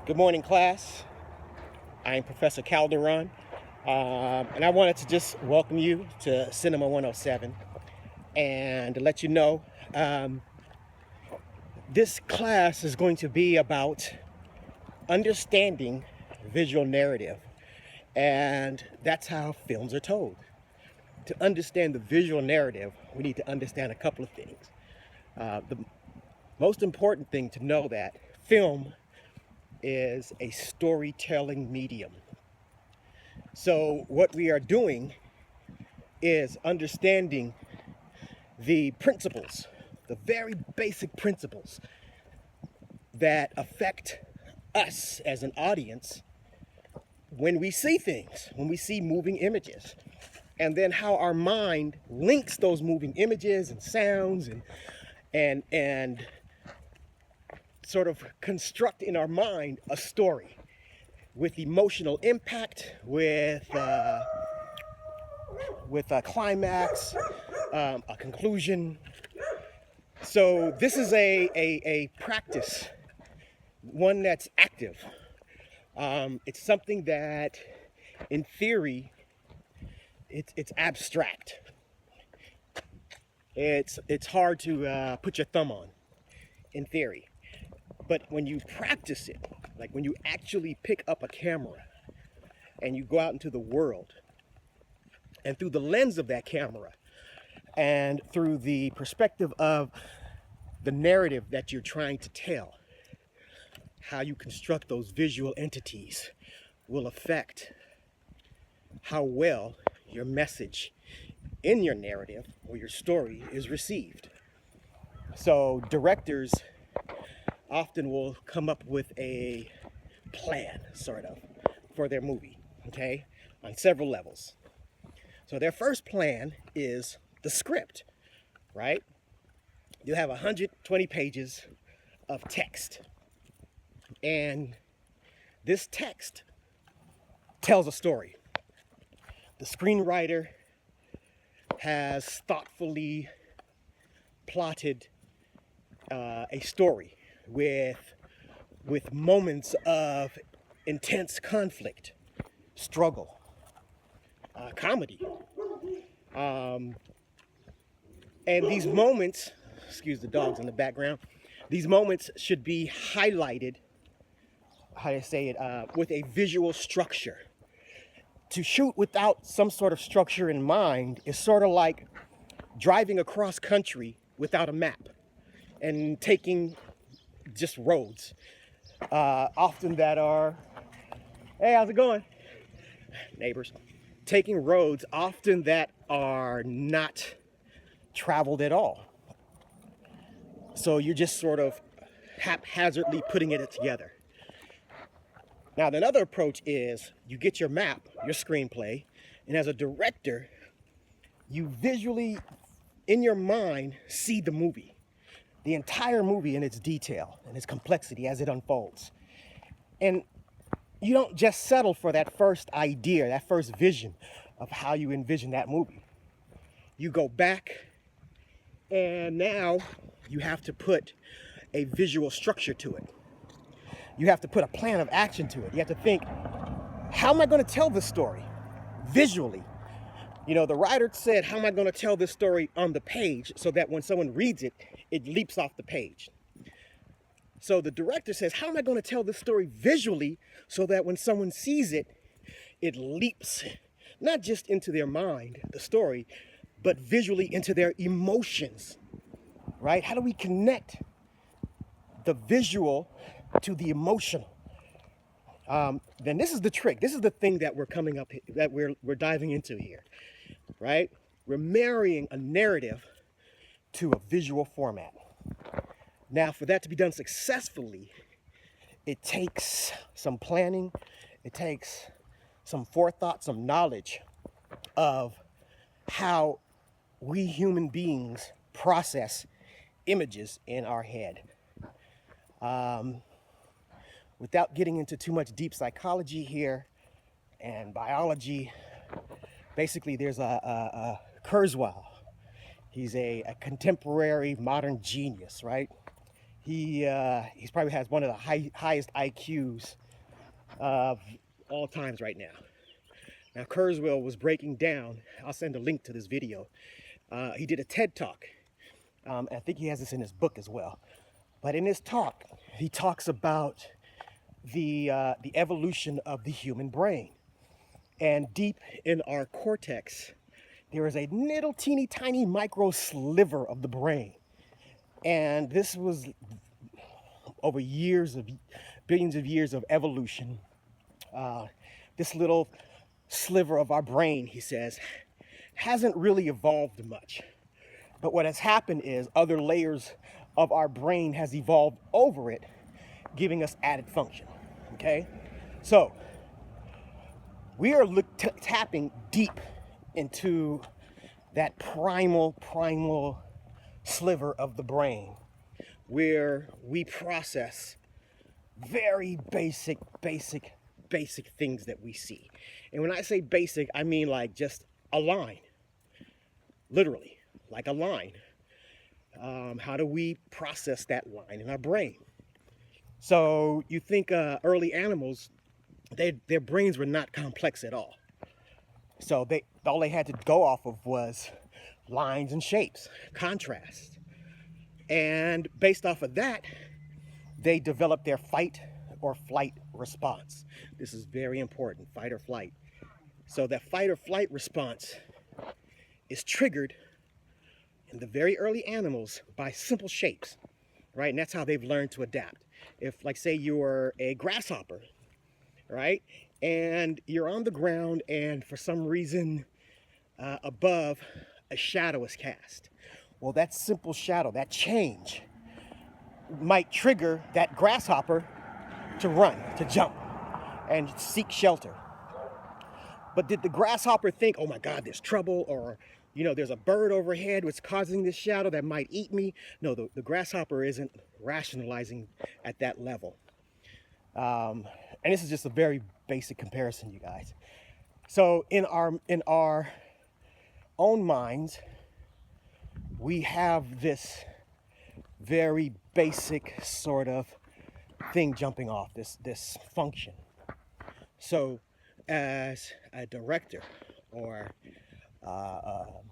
Good morning, class. I am Professor Calderon, and I wanted to just welcome you to Cinema 107 and to let you know this class is going to be about understanding visual narrative, and that's how films are told. To understand the visual narrative, we need to understand a couple of things. The most important thing to know that film is a storytelling medium. So what we are doing is understanding the principles, the very basic principles that affect us as an audience when we see things, when we see moving images, and then how our mind links those moving images and sounds and sort of construct in our mind a story with emotional impact, with a climax, a conclusion. So this is a practice, one that's active. It's something that, in theory, it's abstract. It's hard to put your thumb on, in theory. But when you practice it, like when you actually pick up a camera and you go out into the world, and through the lens of that camera and through the perspective of the narrative that you're trying to tell, how you construct those visual entities will affect how well your message in your narrative or your story is received. So directors often will come up with a plan, sort of, for their movie, okay, on several levels. So their first plan is the script, right? You have 120 pages of text, and this text tells a story. The screenwriter has thoughtfully plotted a story with moments of intense conflict, struggle, comedy. And these moments, excuse the dogs in the background, these moments should be highlighted, how do I say it, with a visual structure. To shoot without some sort of structure in mind is sort of like driving across country without a map and taking just roads, often that are, hey, how's it going? Neighbors. Taking roads often that are not traveled at all. So you're just sort of haphazardly putting it together. Now, another approach is you get your map, your screenplay, and as a director, you visually, in your mind, see the movie. The entire movie in its detail and its complexity as it unfolds. And you don't just settle for that first idea, that first vision of how you envision that movie. You go back, and now you have to put a visual structure to it. You have to put a plan of action to it. You have to think, how am I going to tell this story visually? You know, the writer said, how am I going to tell this story on the page so that when someone reads it, it leaps off the page? So the director says, how am I going to tell this story visually so that when someone sees it, it leaps not just into their mind, the story, but visually into their emotions, right? How do we connect the visual to the emotional? Then this is the trick. This is the thing that we're diving into here, right? We're marrying a narrative to a visual format. Now, for that to be done successfully, it takes some planning, it takes some forethought, some knowledge of how we human beings process images in our head. Without getting into too much deep psychology here and biology, basically there's a Kurzweil. He's a contemporary modern genius, right? He's probably has one of the highest IQs of all times right now. Now, Kurzweil was breaking down. I'll send a link to this video. He did a TED Talk. I think he has this in his book as well. But in his talk, he talks about the evolution of the human brain. And deep in our cortex, there is a little teeny tiny micro sliver of the brain. And this was over billions of years of evolution. This little sliver of our brain, he says, hasn't really evolved much. But what has happened is other layers of our brain has evolved over it, giving us added function. Okay? So, we are tapping deep into that primal sliver of the brain where we process very basic things that we see. And when I say basic, I mean like just a line. Literally, like a line. How do we process that line in our brain? So you think early animals, their brains were not complex at all. So all they had to go off of was lines and shapes, contrast. And based off of that, they developed their fight or flight response. This is very important, fight or flight. So that fight or flight response is triggered in the very early animals by simple shapes, right? And that's how they've learned to adapt. If, like, say you're a grasshopper, right? And you're on the ground and for some reason above a shadow is cast. Well, that simple shadow, that change might trigger that grasshopper to run, to jump, and seek shelter. But did the grasshopper think, oh my God, there's trouble, or there's a bird overhead which is causing this shadow that might eat me? No, the grasshopper isn't rationalizing at that level. And this is just a very basic comparison, you guys. So in our own minds, we have this very basic sort of thing jumping off, this function. So as a director or an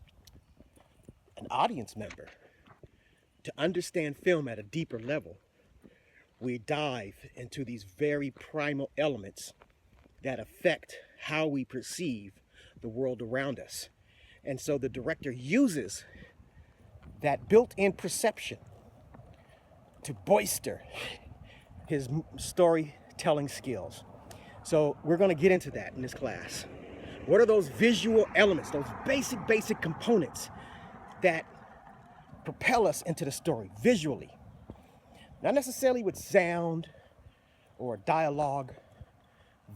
audience member, to understand film at a deeper level, we dive into these very primal elements that affect how we perceive the world around us. And so the director uses that built-in perception to bolster his storytelling skills. So we're going to get into that in this class. What are those visual elements, those basic components that propel us into the story visually? Not necessarily with sound or dialogue.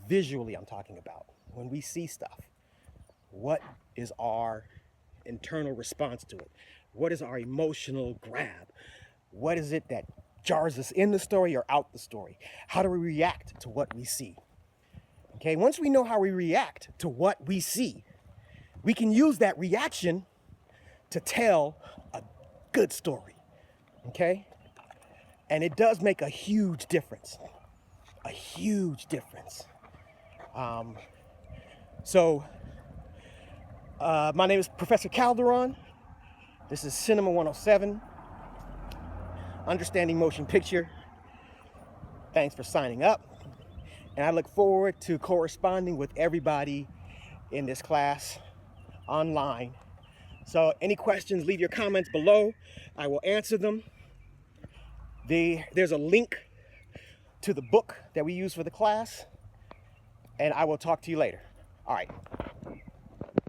Visually, I'm talking about. When we see stuff, what is our internal response to it? What is our emotional grab? What is it that jars us in the story or out the story? How do we react to what we see? Okay, once we know how we react to what we see, we can use that reaction to tell a good story. Okay? And it does make a huge difference. A huge difference. My name is Professor Calderon. This is Cinema 107, Understanding Motion Picture. Thanks for signing up. And I look forward to corresponding with everybody in this class online. So any questions, leave your comments below. I will answer them. There's a link to the book that we use for the class, and I will talk to you later. All right.